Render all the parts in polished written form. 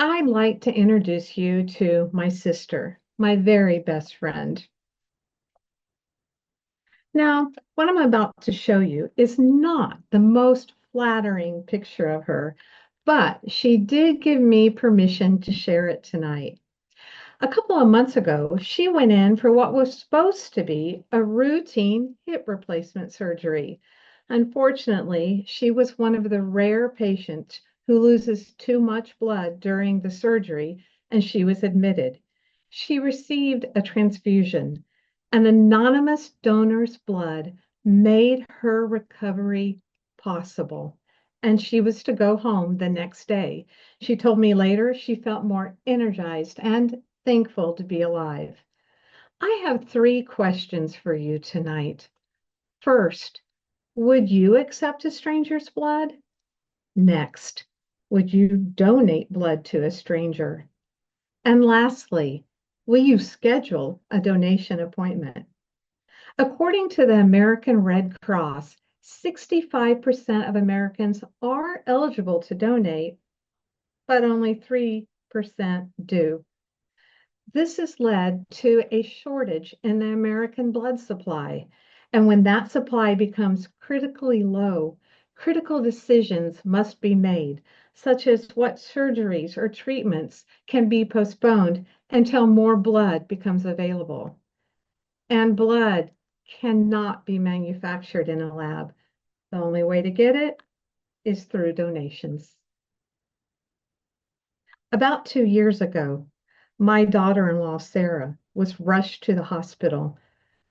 I'd like to introduce you to my sister, my very best friend. Now, what I'm about to show you is not the most flattering picture of her, but she did give me permission to share it tonight. A couple of months ago, she went in for what was supposed to be a routine hip replacement surgery. Unfortunately, she was one of the rare patients who loses too much blood during the surgery, and she was admitted. She received a transfusion. An anonymous donor's blood made her recovery possible, and she was to go home the next day. She told me later she felt more energized and thankful to be alive. I have three questions for you tonight. First, would you accept a stranger's blood? Next, would you donate blood to a stranger? And lastly, will you schedule a donation appointment? According to the American Red Cross, 65% of Americans are eligible to donate, but only 3% do. This has led to a shortage in the American blood supply. And when that supply becomes critically low, critical decisions must be made, such as what surgeries or treatments can be postponed until more blood becomes available. And blood cannot be manufactured in a lab. The only way to get it is through donations. About 2 years ago, my daughter-in-law, Sarah, was rushed to the hospital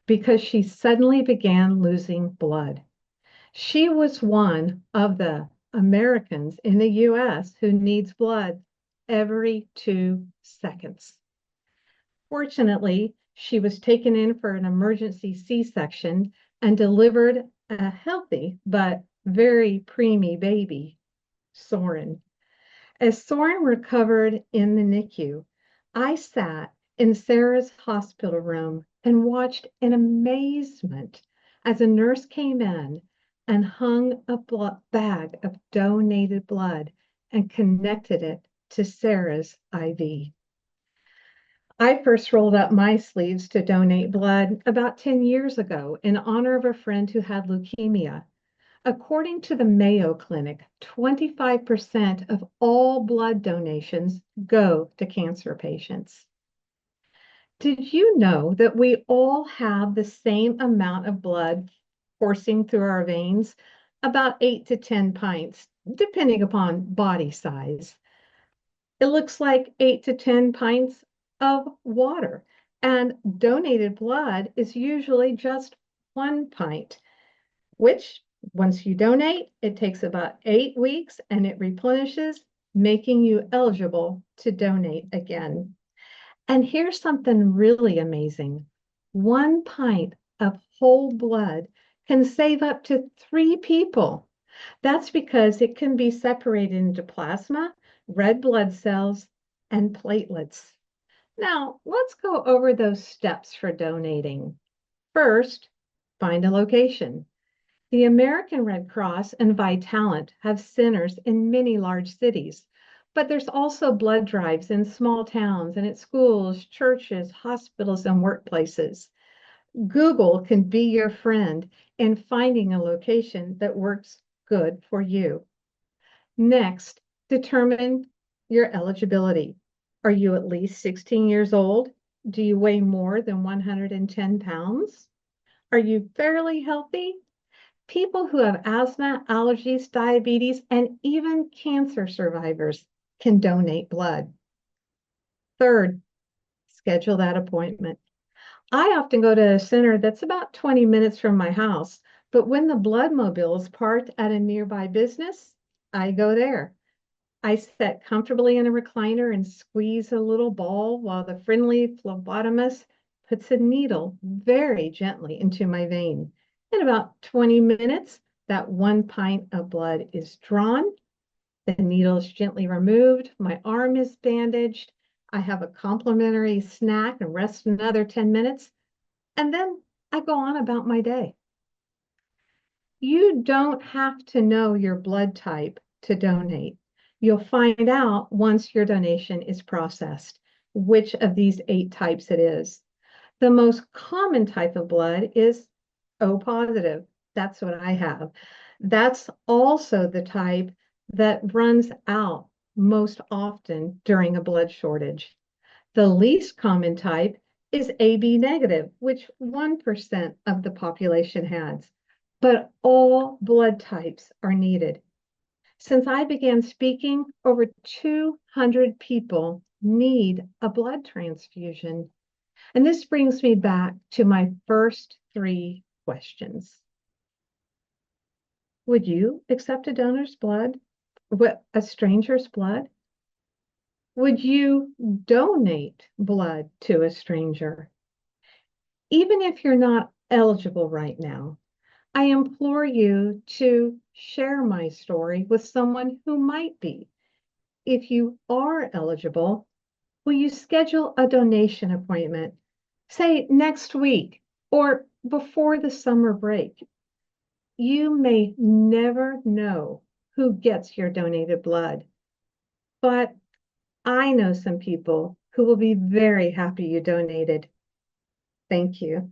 because she suddenly began losing blood. She was one of the Americans in the US who needs blood every 2 seconds. Fortunately, she was taken in for an emergency C-section and delivered a healthy but very preemie baby, Soren. As Soren recovered in the NICU, I sat in Sarah's hospital room and watched in amazement as a nurse came in and hung a bag of donated blood and connected it to Sarah's IV. I first rolled up my sleeves to donate blood about 10 years ago in honor of a friend who had leukemia. According to the Mayo Clinic, 25% of all blood donations go to cancer patients. Did you know that we all have the same amount of blood coursing through our veins? About 8 to 10 pints, depending upon body size. It looks like 8 to 10 pints of water, and donated blood is usually just 1 pint, which once you donate, it takes about 8 weeks and it replenishes, making you eligible to donate again. And here's something really amazing. 1 pint of whole blood can save up to 3 people. That's because it can be separated into plasma, red blood cells, and platelets. Now, let's go over those steps for donating. First, find a location. The American Red Cross and Vitalant have centers in many large cities, but there's also blood drives in small towns and at schools, churches, hospitals, and workplaces. Google can be your friend in finding a location that works good for you. Next, determine your eligibility. Are you at least 16 years old? Do you weigh more than 110 pounds? Are you fairly healthy? People who have asthma, allergies, diabetes, and even cancer survivors can donate blood. Third, schedule that appointment. I often go to a center that's about 20 minutes from my house, but when the blood mobile is parked at a nearby business, I go there. I sit comfortably in a recliner and squeeze a little ball while the friendly phlebotomist puts a needle very gently into my vein. In about 20 minutes, that 1 pint of blood is drawn. The needle is gently removed. My arm is bandaged. I have a complimentary snack and rest another 10 minutes. And then I go on about my day. You don't have to know your blood type to donate. You'll find out once your donation is processed which of these 8 types it is. The most common type of blood is O positive. That's what I have. That's also the type that runs out most often during a blood shortage. The least common type is AB negative, which 1% of the population has. But all blood types are needed. Since I began speaking, over 200 people need a blood transfusion. And this brings me back to my first 3 questions. Would you accept a donor's blood? What, a stranger's blood? Would you donate blood to a stranger? Even if you're not eligible right now, I implore you to share my story with someone who might be. If you are eligible, will you schedule a donation appointment, say next week or before the summer break? You may never know who gets your donated blood, but I know some people who will be very happy you donated. Thank you.